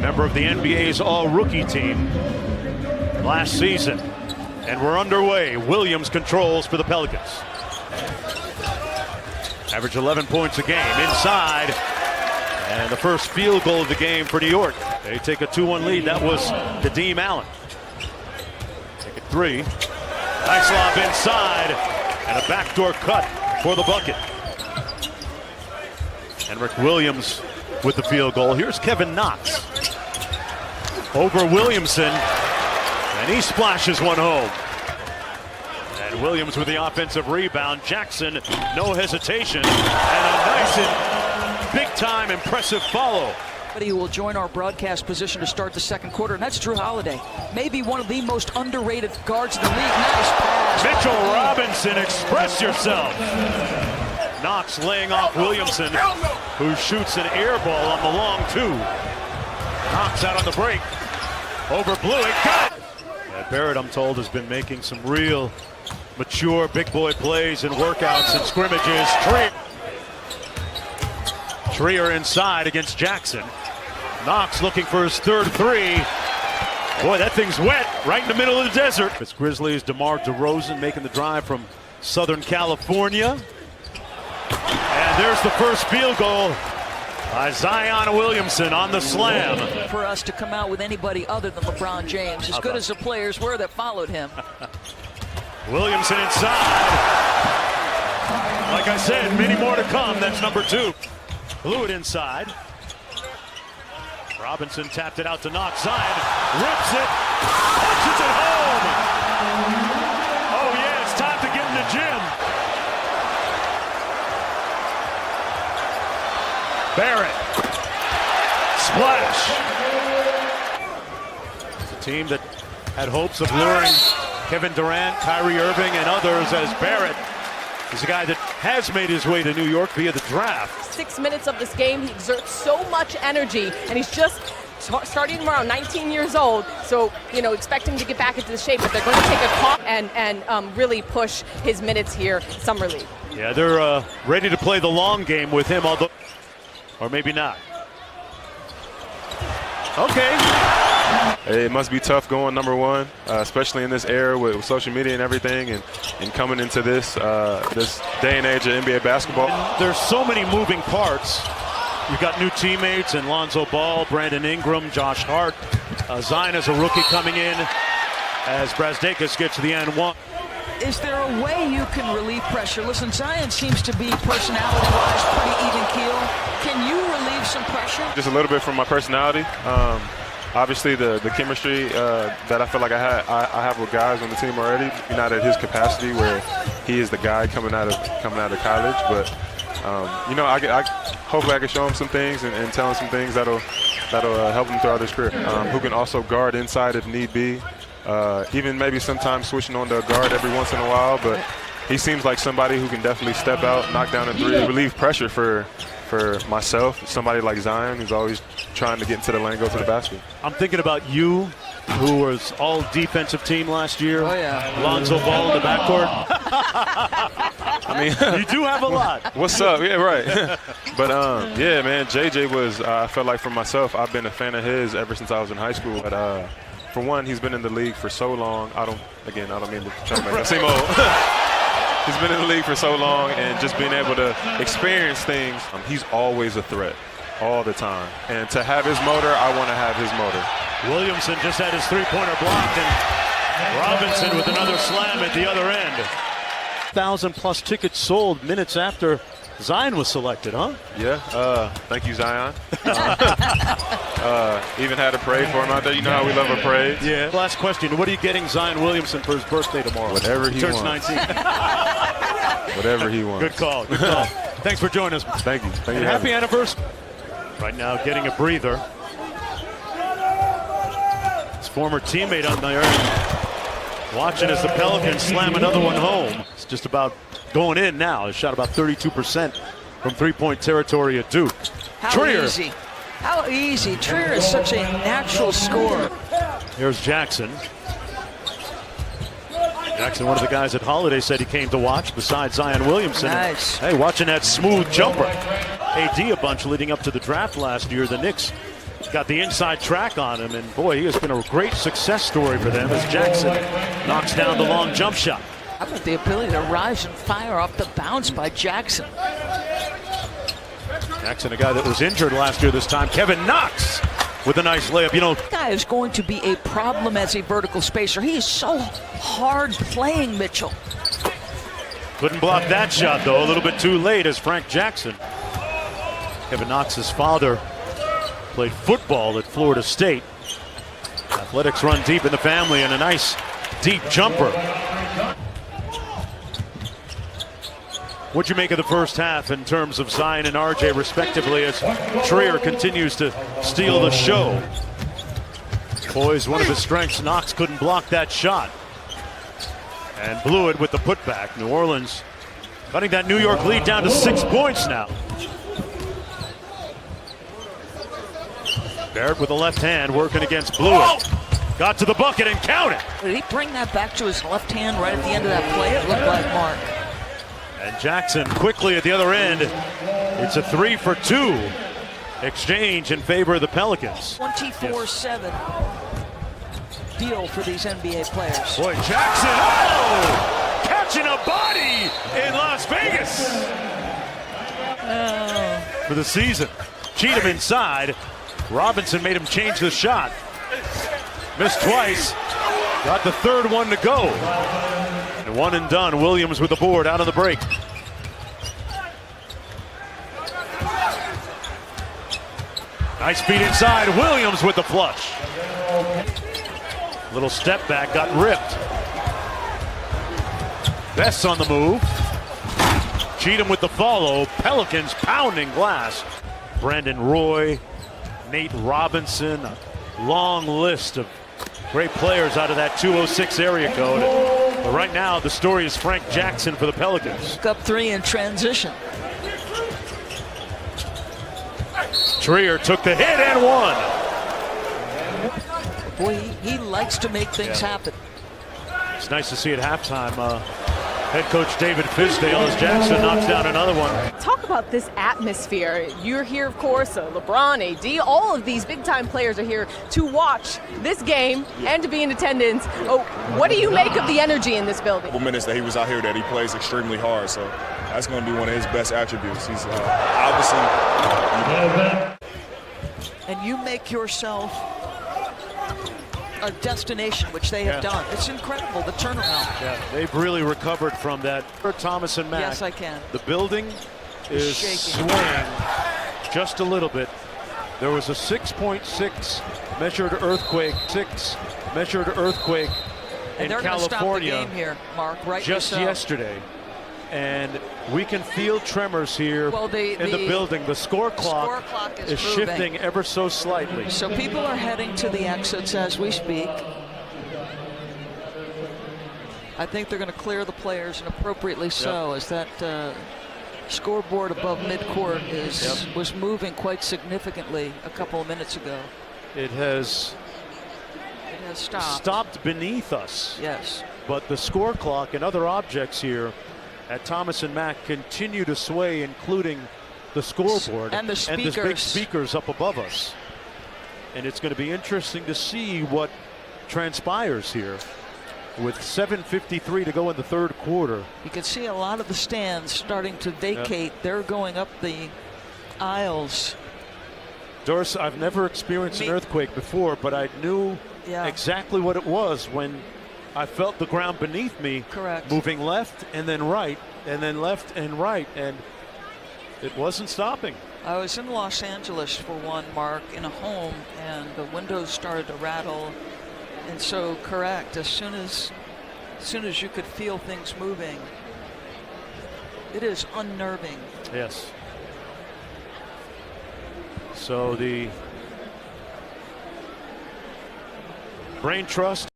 member of the NBA's all-rookie team last season. And we're underway. Williams controls for the Pelicans. Average 11 points a game inside. And the first field goal of the game for New York. They take a 2-1 lead. That was Kadeem Allen. Take it 3. Nice lob inside. And a backdoor cut for the bucket. And Rick Williams with the field goal. Here's Kevin Knox over Williamson. And he splashes one home. And Williams with the offensive rebound. Jackson, no hesitation. And a nice and big-time impressive follow. He will join our broadcast position to start the second quarter, and that's Drew Holiday. Maybe one of the most underrated guards in the league. Nice pass. Mitchell Robinson, express yourself. Knox laying off Williamson, who shoots an air ball on the long 2. Knox out on the break. Over Blue, it got it. Yeah, Barrett, I'm told, has been making some real mature big boy plays and workouts and scrimmages. Trier inside against Jackson. Knox looking for his third 3. Boy, that thing's wet right in the middle of the desert. It's Grizzlies' DeMar DeRozan making the drive from Southern California. And there's the first field goal by Zion Williamson on the slam. For us to come out with anybody other than LeBron James, as good as the players were that followed him. Williamson inside. Like I said, many more to come. That's number 2. Blew it inside. Robinson tapped it out to Knox. Zion rips it, punches it home. Oh yeah, it's time to get in the gym. Barrett. Splash. It's a team that had hopes of luring Kevin Durant, Kyrie Irving, and others, as Barrett is a guy that has made his way to New York via the draft. 6 minutes of this game, he exerts so much energy, and he's just starting around 19 years old. So, expect him to get back into the shape, but they're going to take a call and really push his minutes here, summer league. Yeah, they're ready to play the long game with him, although, or maybe not. Okay. It must be tough going number 1, especially in this era with social media and everything, and coming into this this day and age of NBA basketball. And there's so many moving parts. You've got new teammates in Lonzo Ball, Brandon Ingram, Josh Hart. Zion is a rookie coming in as Brazdeikis gets to the end 1. Is there a way you can relieve pressure? Listen, Zion seems to be personality-wise pretty even keel. Can you relieve some pressure? Just a little bit from my personality. Obviously, the chemistry that I feel like I have with guys on the team already, not at his capacity where he is the guy coming out of college. But hopefully I can show him some things and tell him some things that'll help him throughout his career. Who can also guard inside if need be, even maybe sometimes switching on to a guard every once in a while. But he seems like somebody who can definitely step out, knock down a 3, relieve pressure for myself, somebody like Zion who's always trying to get into the lane, go to the basket. I'm thinking about you, who was all defensive team last year. Oh yeah. Lonzo Ball in the backcourt. I mean, you do have a lot. What's up? Yeah, right. But yeah, man, JJ was. I felt like for myself, I've been a fan of his ever since I was in high school. But for one, he's been in the league for so long. I don't mean to try to make that seem old. He's been in the league for so long, and just being able to experience things, he's always a threat, all the time. And to have his motor, I want to have his motor. Williamson just had his 3-pointer blocked, and Robinson with another slam at the other end. 1,000+ tickets sold minutes after Zion was selected, huh? Yeah, thank you, Zion. Even had a parade for him out there. You know how we love a parade. Yeah. Last question, what are you getting Zion Williamson for his birthday tomorrow? Whatever he turns wants. 19. Whatever he wants. Good call, good call. Thanks for joining us. Thank you. Thank and you. happy anniversary. Right now getting a breather. His former teammate on there, watching as the Pelicans slam another one home. It's just about going in now. He shot about 32% from 3-point territory at Duke. Trier. Easy. How easy. Trier is such a natural scorer. Here's Jackson. Jackson, one of the guys at Holiday, said he came to watch besides Zion Williamson. Nice. Hey, watching that smooth jumper. AD a bunch leading up to the draft last year. The Knicks got the inside track on him, and boy, he has been a great success story for them as Jackson knocks down the long jump shot. How about the ability to rise and fire off the bounce by Jackson? Jackson, a guy that was injured last year this time. Kevin Knox with a nice layup. You know, This guy is going to be a problem as a vertical spacer. He is so hard playing, Mitchell. couldn't block that shot, though. A little bit too late as Frank Jackson. Kevin Knox's father played football at Florida State. Athletics run deep in the family, and a nice deep jumper. What'd you make of the first half in terms of Zion and RJ respectively as Trier continues to steal the show? Boys, one of his strengths. Knox couldn't block that shot and blew it with the putback. New Orleans cutting that New York lead down to 6 points now. Barrett with the left hand working against Blewett. Got to the bucket and counted. Did he bring that back to his left hand right at the end of that play? It looked like Mark. And Jackson quickly at the other end. It's a 3 for 2 exchange in favor of the Pelicans. 24/7 deal for these NBA players. Boy, Jackson, oh! Catching a body in Las Vegas for the season. Cheatham inside. Robinson made him change the shot. Missed twice. Got the third one to go. And one and done. Williams with the board out of the break. Nice feed inside. Williams with the flush. Little step back, got ripped. Best's on the move. Cheatham with the follow. Pelicans pounding glass. Brandon Roy, Nate Robinson, a long list of great players out of that 206 area code. But right now, the story is Frank Jackson for the Pelicans. Up three in transition. Trier took the hit and won. Boy, he likes to make things happen. It's nice to see at halftime head coach David Fizdale as Jackson knocks down another one. Talk about this atmosphere. You're here, of course, LeBron, AD, all of these big-time players are here to watch this game and to be in attendance. Oh, what do you make of the energy in this building? Couple minutes that he was out here that he plays extremely hard, so that's going to be one of his best attributes. He's obviously... And you make yourself a destination, which they have done. It's incredible, the turnaround. Yeah, they've really recovered from that. For Thomas and Mack. Yes, I can. The building is shaking. swaying just a little bit. There was a 6.6 measured earthquake, And in they're going to stop the California game here, Mark, right? just yesterday. And we can feel tremors here in the building. The score clock is shifting ever so slightly. So people are heading to the exits as we speak. I think they're going to clear the players, and appropriately so, as that scoreboard above midcourt was moving quite significantly a couple of minutes ago. It has stopped beneath us. Yes. But the score clock and other objects here at Thomas and Mack continue to sway, including the scoreboard and the speakers. big speakers up above us. And it's going to be interesting to see what transpires here with 7:53 to go in the third quarter. You can see a lot of the stands starting to vacate. They're going up the aisles. Doris, I've never experienced an earthquake before, but I knew exactly what it was when I felt the ground beneath me moving left and then right and then left and right, and it wasn't stopping. I was in Los Angeles for one, Mark, in a home, and the windows started to rattle. And so, correct, as soon as you could feel things moving, it is unnerving. Yes. So the Brain Trust